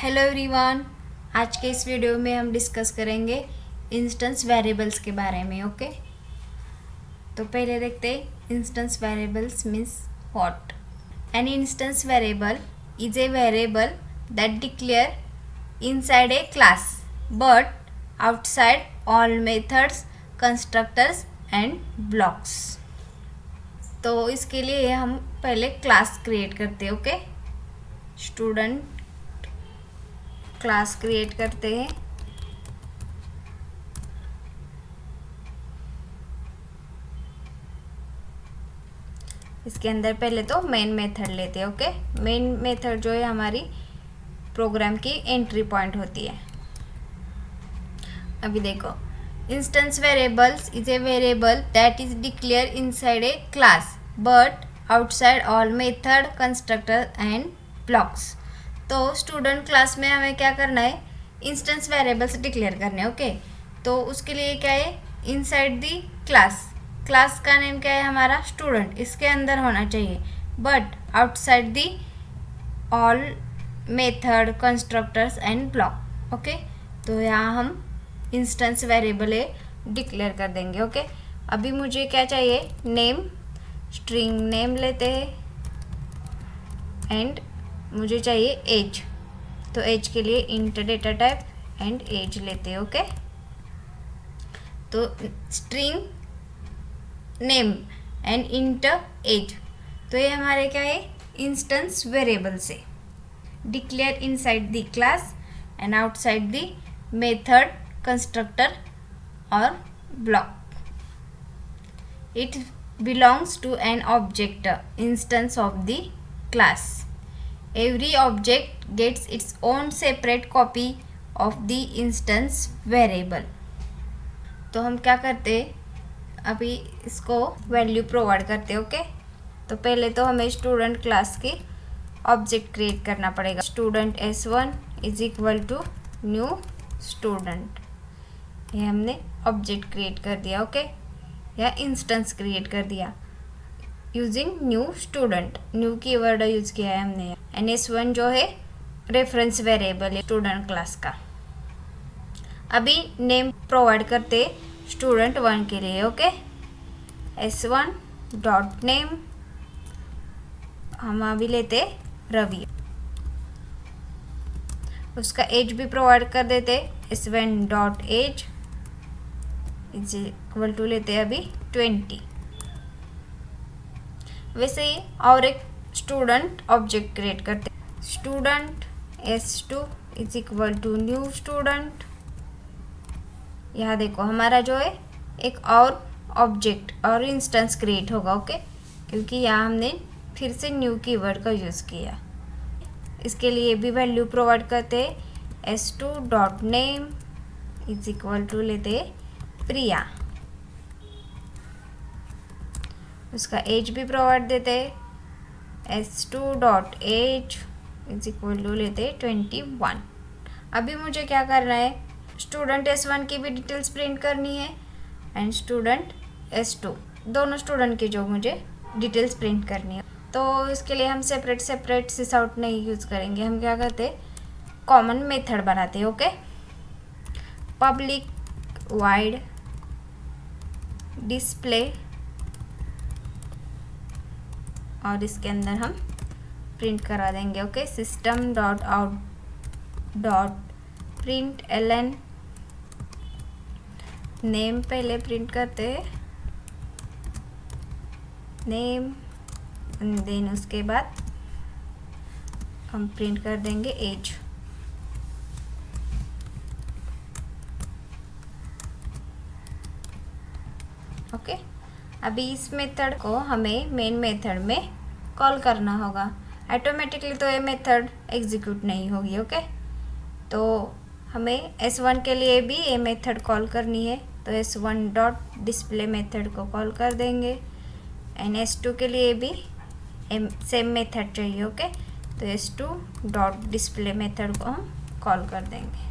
Hello everyone. आज के इस वीडियो में हम डिस्कस करेंगे इंस्टेंस वेरिएबल्स के बारे में। ओके, तो पहले देखते हैं instance variables means what. N instance variable is a variable that declare inside a class but outside all methods, constructors and blocks. तो इसके लिए हम पहले क्लास क्रिएट करते हैं। ओके, स्टूडेंट क्लास क्रिएट करते हैं। इसके अंदर पहले तो मेन मेथड लेते हैं। ओके, मेन मेथड जो है हमारी प्रोग्राम की एंट्री पॉइंट होती है। अभी देखो, instance variables is a variable that is declare inside a class but outside all method, constructor and blocks. तो स्टूडेंट क्लास में हमें क्या करना है, इंस्टेंस वेरिएबल्स डिक्लेयर करने हैं। ओके, तो उसके लिए क्या है, इनसाइड दी क्लास, क्लास का नेम क्या है हमारा स्टूडेंट, इसके अंदर होना चाहिए। But outside the all method, constructors and block. Okay, तो यहाँ हम इंस्टेंस वेरिएबल डिक्लेयर कर देंगे। ओके, अभी मुझे क्या चाहिए, नेम, स्ट्रिंग नेम लेते हैं एंड मुझे चाहिए एज। तो एज के लिए int data type and age लेते हैं। ओके, तो string name and int age, तो ये हमारे क्या है, इंस्टेंस वेरिएबल से declare inside the class and outside the method, constructor और block. It belongs to an object instance of the class. Every object gets its own separate copy of the instance variable। तो हम क्या करते हैं, अभी इसको value provide करते हैं। ओके, तो पहले तो हमें स्टूडेंट क्लास की ऑब्जेक्ट क्रिएट करना पड़ेगा। Student S1 is equal to new student, ये हमने ऑब्जेक्ट क्रिएट कर दिया। ओके, या इंस्टेंस क्रिएट कर दिया using new student, new keyword use किया है हमने। एंड S1 जो है रेफरेंस वेरिएबल है स्टूडेंट क्लास का। अभी नेम प्रोवाइड करते स्टूडेंट 1 के लिए। ओके, S1 डॉट नेम, हम अभी लेते रवि। उसका एज भी प्रोवाइड कर देते, S1 dot age is equal to लेते अभी 20। वैसे ही और एक स्टूडेंट ऑब्जेक्ट क्रिएट करते, student S2 is equal to new student. यहाँ देखो हमारा जो है एक और ऑब्जेक्ट और इंस्टेंस क्रिएट होगा। ओके, क्योंकि यहाँ हमने फिर से न्यू कीवर्ड का यूज़ किया। इसके लिए भी वैल्यू प्रोवाइड करते S2 dot name is equal to लेते प्रिया। उसका एज भी प्रोवाइड देते S2 dot age is equal to लेते 21। अभी मुझे क्या करना है, स्टूडेंट S1 की भी डिटेल्स प्रिंट करनी है एंड स्टूडेंट S2, दोनों स्टूडेंट की जो मुझे डिटेल्स प्रिंट करनी है। तो इसके लिए हम सेपरेट सिस आउट नहीं यूज़ करेंगे, हम क्या करते, कॉमन मेथड बनाते हैं। ओके, पब्लिक वाइड डिस्प्ले, और इसके अंदर हम प्रिंट करा देंगे। Okay, system dot out dot print ln name, पहले प्रिंट करते हैं नेम, देन उसके बाद हम प्रिंट कर देंगे एज। ओके, अभी इस मेथड को हमें मेन मेथड में कॉल करना होगा। ऑटोमेटिकली तो ये मेथड एग्जीक्यूट नहीं होगी। ओके, तो हमें S1 के लिए भी ये मेथड कॉल करनी है, तो S1 डॉट डिस्प्ले मेथड को कॉल कर देंगे एंड S2 के लिए भी सेम मेथड चाहिए। ओके, तो S2 डॉट डिस्प्ले मेथड को हम कॉल कर देंगे।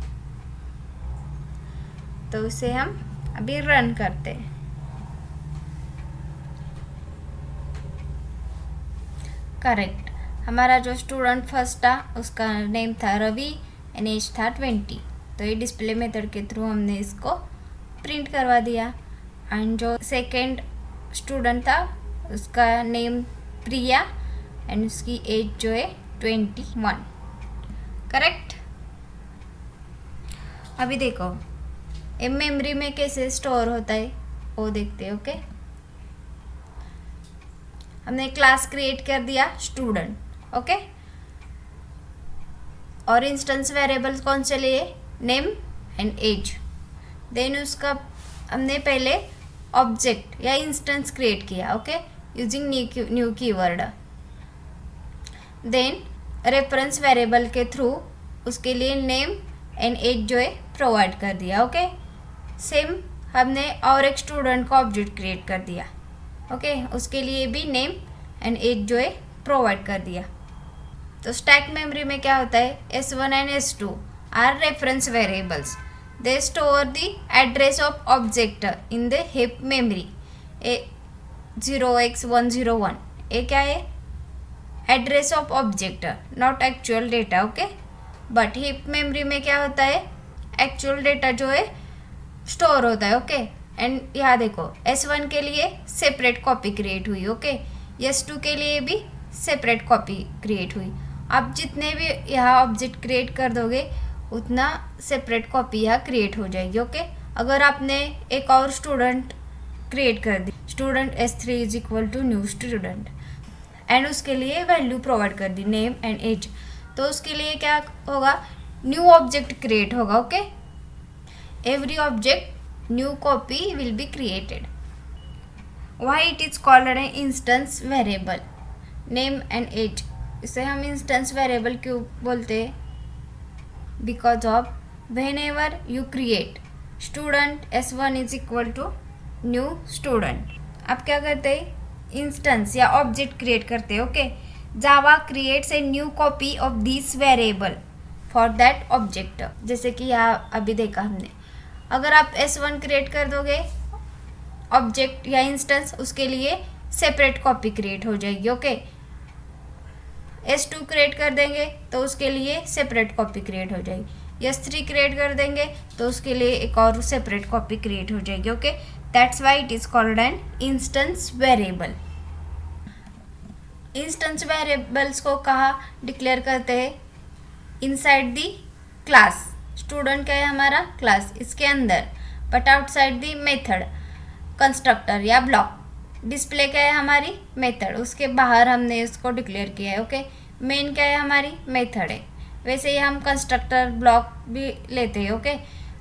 तो इसे हम अभी रन करते हैं। करेक्ट, हमारा जो स्टूडेंट फर्स्ट था उसका नेम था रवि एंड एज था 20। तो ये डिस्प्ले मेथड के थ्रू हमने इसको प्रिंट करवा दिया। एंड जो सेकेंड स्टूडेंट था उसका नेम प्रिया एंड उसकी एज जो है 21। करेक्ट। अभी देखो ये मेमोरी में कैसे स्टोर होता है वो देखते हैं। ओके, हमने क्लास क्रिएट कर दिया स्टूडेंट। ओके, और इंस्टेंस वेरिएबल्स कौन से लिए, नेम एंड एज। देन उसका हमने पहले ऑब्जेक्ट या इंस्टेंस क्रिएट किया। Okay, using new keyword. Then reference variable के थ्रू उसके लिए नेम एंड एज जो है प्रोवाइड कर दिया। ओके, सेम हमने और एक स्टूडेंट का ऑब्जेक्ट क्रिएट कर दिया। ओके, उसके लिए भी नेम एंड एज जो है प्रोवाइड कर दिया। तो स्टैक मेमोरी में क्या होता है, S1 and S2 are reference variables. They store the address of object in the heap memory. 0x101 ये क्या है, address of object, not actual data. Okay, but heap memory में क्या होता है, एक्चुअल डेटा जो है स्टोर होता है। ओके, एंड यहाँ देखो S1 के लिए सेपरेट कॉपी क्रिएट हुई। ओके, S2 के लिए भी सेपरेट कॉपी क्रिएट हुई। आप जितने भी यहाँ ऑब्जेक्ट क्रिएट कर दोगे उतना सेपरेट कॉपी यहाँ क्रिएट हो जाएगी। ओके, अगर आपने एक और स्टूडेंट क्रिएट कर दी, student S3 is equal to new student, and उसके लिए वैल्यू प्रोवाइड कर दी नेम एंड एज, तो उसके लिए क्या होगा, न्यू ऑब्जेक्ट क्रिएट होगा। Okay, every object new copy will be created. Why it is called an instance variable, name and age. इसे हम इंस्टेंस वेरिएबल क्यों बोलते हैं, because of whenever you create student S1 is equal to new student, आप क्या करते हैं, instance या ऑब्जेक्ट क्रिएट करते हैं। Okay, Java creates a new copy of this variable for that object. जैसे कि यहाँ अभी देखा हमने, अगर आप S1 क्रिएट कर दोगे ऑब्जेक्ट या इंस्टेंस, उसके लिए सेपरेट कॉपी क्रिएट हो जाएगी। ओके, S2 क्रिएट कर देंगे तो उसके लिए सेपरेट कॉपी क्रिएट हो जाएगी। S3 क्रिएट कर देंगे तो उसके लिए एक और सेपरेट कॉपी क्रिएट हो जाएगी। Okay, that's why it is called an instance variable. Instance variables को कहाँ डिक्लेयर करते हैं, इनसाइड दी क्लास। स्टूडेंट क्या है हमारा, क्लास, इसके अंदर, but outside the method, constructor या ब्लॉक। डिस्प्ले क्या है हमारी, मेथड, उसके बाहर हमने इसको डिक्लेयर किया है। ओके, मेन क्या है हमारी, मेथड है। वैसे ही हम कंस्ट्रक्टर ब्लॉक भी लेते हैं। ओके,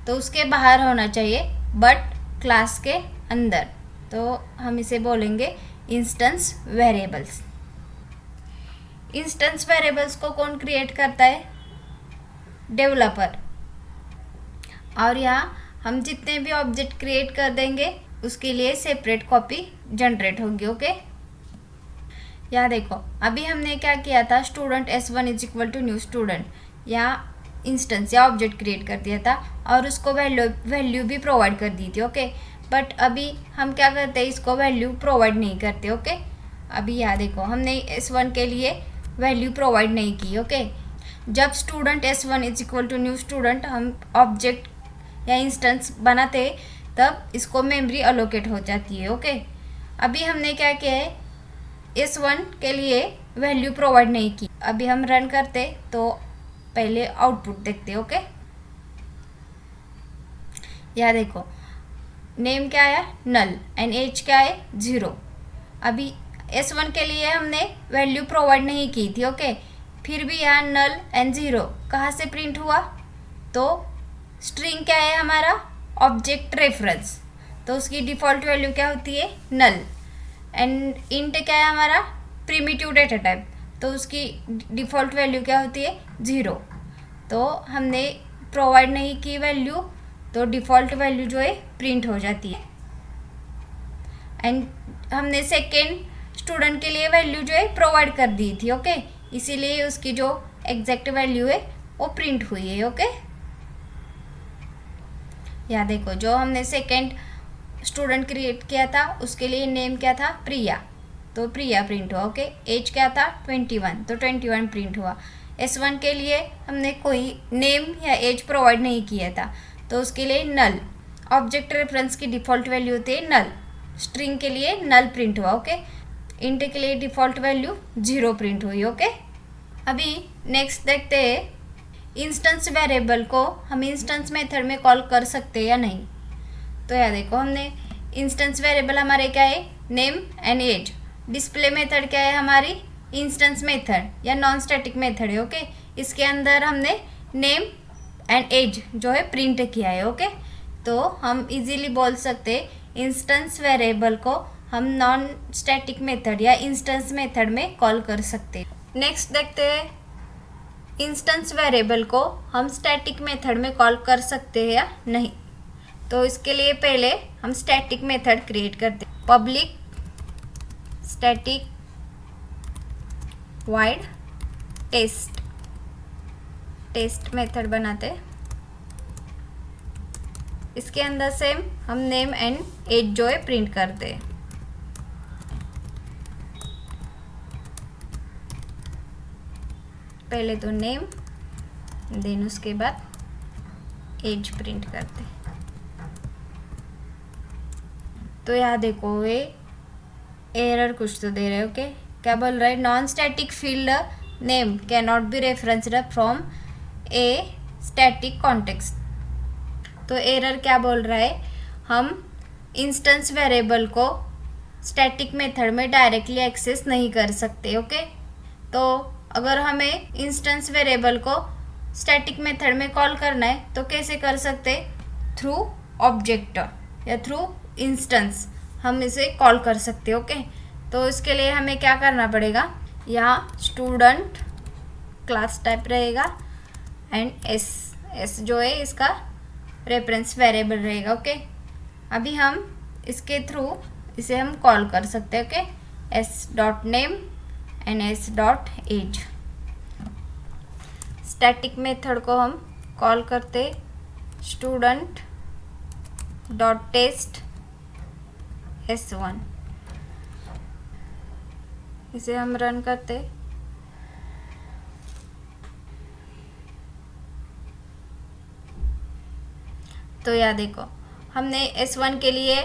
तो उसके बाहर होना चाहिए बट क्लास के अंदर, तो हम इसे बोलेंगे इंस्टेंस वेरिएबल्स। इंस्टेंस वेरिएबल्स को कौन क्रिएट करता है, डेवलपर। और यहाँ हम जितने भी ऑब्जेक्ट क्रिएट कर देंगे उसके लिए सेपरेट कॉपी जनरेट होगी। ओके, यहाँ देखो अभी हमने क्या किया था, student S1 is equal to new student, यहाँ इंस्टेंस या ऑब्जेक्ट क्रिएट कर दिया था और उसको वैल्यू भी प्रोवाइड कर दी थी। ओके, बट अभी हम क्या करते हैं, इसको वैल्यू प्रोवाइड नहीं करते। ओके, अभी यहाँ देखो हमने S1 के लिए वैल्यू प्रोवाइड नहीं की। ओके, जब student S1 is equal to new student हम ऑब्जेक्ट या इंस्टेंस बनाते तब इसको मेमोरी अलोकेट हो जाती है। ओके, अभी हमने क्या किया है, S1 के लिए वैल्यू प्रोवाइड नहीं की। अभी हम रन करते तो पहले आउटपुट देखते। ओके, यहाँ देखो नेम क्या है, नल, एंड एज क्या है, 0। अभी S1 के लिए हमने वैल्यू प्रोवाइड नहीं की थी। ओके, फिर भी यहाँ नल एंड 0 कहाँ से प्रिंट हुआ, तो स्ट्रिंग क्या है हमारा, ऑब्जेक्ट रेफरेंस, तो उसकी डिफ़ॉल्ट वैल्यू क्या होती है, नल। एंड इंट क्या है हमारा, प्रिमिटिव डेटा टाइप, तो उसकी डिफ़ॉल्ट वैल्यू क्या होती है, 0। तो हमने प्रोवाइड नहीं की वैल्यू, तो डिफ़ॉल्ट वैल्यू जो है प्रिंट हो जाती है। एंड हमने सेकेंड स्टूडेंट के लिए वैल्यू जो है प्रोवाइड कर दी थी। ओके, इसीलिए उसकी जो एग्जैक्ट वैल्यू है वो प्रिंट हुई है। ओके, यहाँ देखो जो हमने सेकेंड स्टूडेंट क्रिएट किया था उसके लिए नेम क्या था, प्रिया, तो प्रिया प्रिंट हुआ। ओके, एज क्या था, 21, तो 21 प्रिंट हुआ। S1 के लिए हमने कोई नेम या एज प्रोवाइड नहीं किया था, तो उसके लिए नल। ऑब्जेक्ट रेफरेंस की डिफ़ॉल्ट वैल्यू होती है नल। स्ट्रिंग के लिए नल प्रिंट हुआ, ओके। इंट के लिए डिफ़ॉल्ट वैल्यू 0 प्रिंट हुई, ओके। अभी नेक्स्ट देखते हैं इंस्टेंस वेरिएबल को हम इंस्टेंस मेथड में कॉल कर सकते हैं या नहीं। तो यह देखो, हमने इंस्टेंस वेरिएबल हमारे क्या है, name and age. Display method क्या है हमारी, इंस्टेंस मेथड या नॉन स्टैटिक मेथड है, ओके। इसके अंदर हमने नेम एंड एज जो है प्रिंट किया है, ओके। तो हम इजीली बोल सकते इंस्टेंस वेरिएबल को हम नॉन स्टैटिक मेथड या इंस्टेंस मेथड में कॉल कर सकते। नेक्स्ट देखते हैं इंस्टेंस वेरिएबल को हम स्टैटिक मेथड में कॉल कर सकते हैं या नहीं। तो इसके लिए पहले हम स्टैटिक मेथड क्रिएट करते हैं। Public static void test method बनाते हैं। इसके अंदर से हम नेम एंड एज जो है प्रिंट करते हैं। पहले तो नेम, देन उसके बाद एज प्रिंट करते हैं। तो यहाँ देखो ये एरर कुछ तो दे रहे हो, ओके। क्या बोल रहा है, non static field name can not be referenced from a static context. तो एरर क्या बोल रहा है, हम इंस्टेंस वेरिएबल को स्टैटिक मेथड में डायरेक्टली एक्सेस नहीं कर सकते, ओके। तो अगर हमें इंस्टेंस वेरिएबल को स्टैटिक मेथड में कॉल करना है तो कैसे कर सकते, थ्रू ऑब्जेक्ट या थ्रू इंस्टेंस हम इसे कॉल कर सकते, ओके। तो इसके लिए हमें क्या करना पड़ेगा, यहाँ स्टूडेंट क्लास टाइप रहेगा एंड एस जो है इसका रेफरेंस वेरिएबल रहेगा, ओके। अभी हम इसके थ्रू इसे हम कॉल कर सकते हैं, okay. S dot name and s dot age. Static method को हम कॉल करते स्टूडेंट डॉट टेस्ट S1। इसे हम रन करते, तो यह देखो हमने S1 के लिए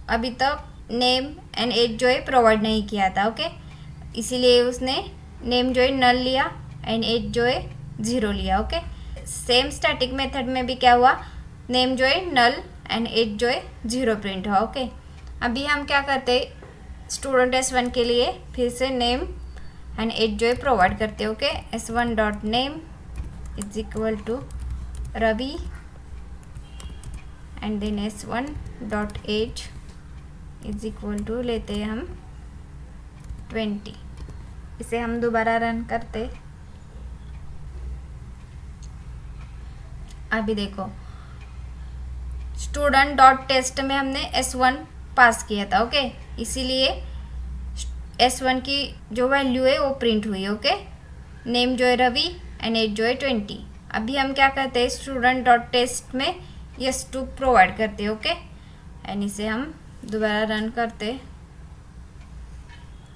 अभी तक नेम एंड एज जो है प्रोवाइड नहीं किया था, ओके। इसीलिए उसने नेम जो है नल लिया एंड एज जो है 0 लिया, ओके। सेम स्टैटिक मेथड में भी क्या हुआ, नेम जो है नल एंड एज जो है 0 प्रिंट हुआ, ओके। अभी हम क्या करते, स्टूडेंट S1 के लिए फिर से नेम एंड एज जो है प्रोवाइड करते, okay. S1 dot name is equal to Ravi and then S1 dot age is equal to लेते हैं हम 20। इसे हम दोबारा रन करते। अभी देखो स्टूडेंट डॉट टेस्ट में हमने S1 पास किया था, ओके। इसीलिए S1 की जो वैल्यू है वो प्रिंट हुई, ओके। नेम जो है रवि एंड एज जो है 20। अभी हम क्या करते हैं, स्टूडेंट डॉट टेस्ट में S2 प्रोवाइड करते, ओके। एंड इसे हम दोबारा रन करते।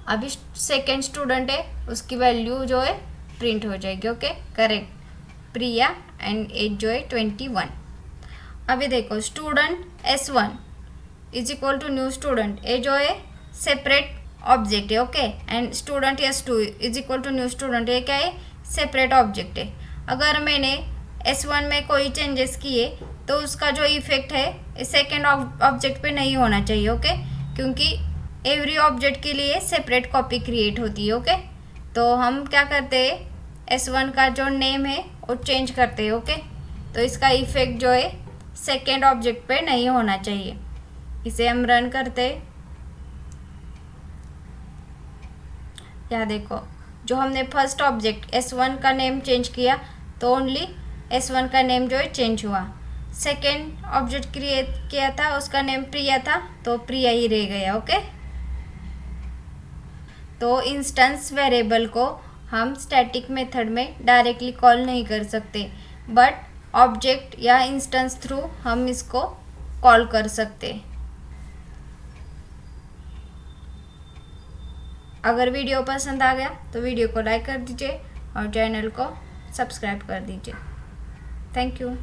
अभी सेकेंड स्टूडेंट है, उसकी वैल्यू जो है प्रिंट हो जाएगी, okay. Correct, Priya and age जो है 21। अभी देखो student S1 is equal to new student, ए जो है सेपरेट ऑब्जेक्ट है, okay. And student S2 is equal to new student, ये क्या है, सेपरेट ऑब्जेक्ट है। अगर मैंने S1 में कोई चेंजेस किए तो उसका जो इफेक्ट है सेकेंड ऑब्जेक्ट पे नहीं होना चाहिए, ओके। क्योंकि एवरी ऑब्जेक्ट के लिए सेपरेट कॉपी क्रिएट होती है, ओके। तो हम क्या करते हैं, S1 का जो नेम है वो चेंज करते हैं, ओके। तो इसका इफेक्ट जो है सेकेंड ऑब्जेक्ट पे नहीं होना चाहिए। इसे हम रन करते। यहाँ देखो जो हमने फर्स्ट ऑब्जेक्ट S1 का नेम चेंज किया तो ओनली S1 का नेम जो है चेंज हुआ। सेकेंड ऑब्जेक्ट क्रिएट किया था, उसका नेम प्रिया था, तो प्रिया ही रह गया, ओके। तो इंस्टेंस वेरिएबल को हम स्टैटिक मेथड में डायरेक्टली कॉल नहीं कर सकते, बट ऑब्जेक्ट या इंस्टेंस थ्रू हम इसको कॉल कर सकते। अगर वीडियो पसंद आ गया तो वीडियो को लाइक कर दीजिए और चैनल को सब्सक्राइब कर दीजिए। Thank you.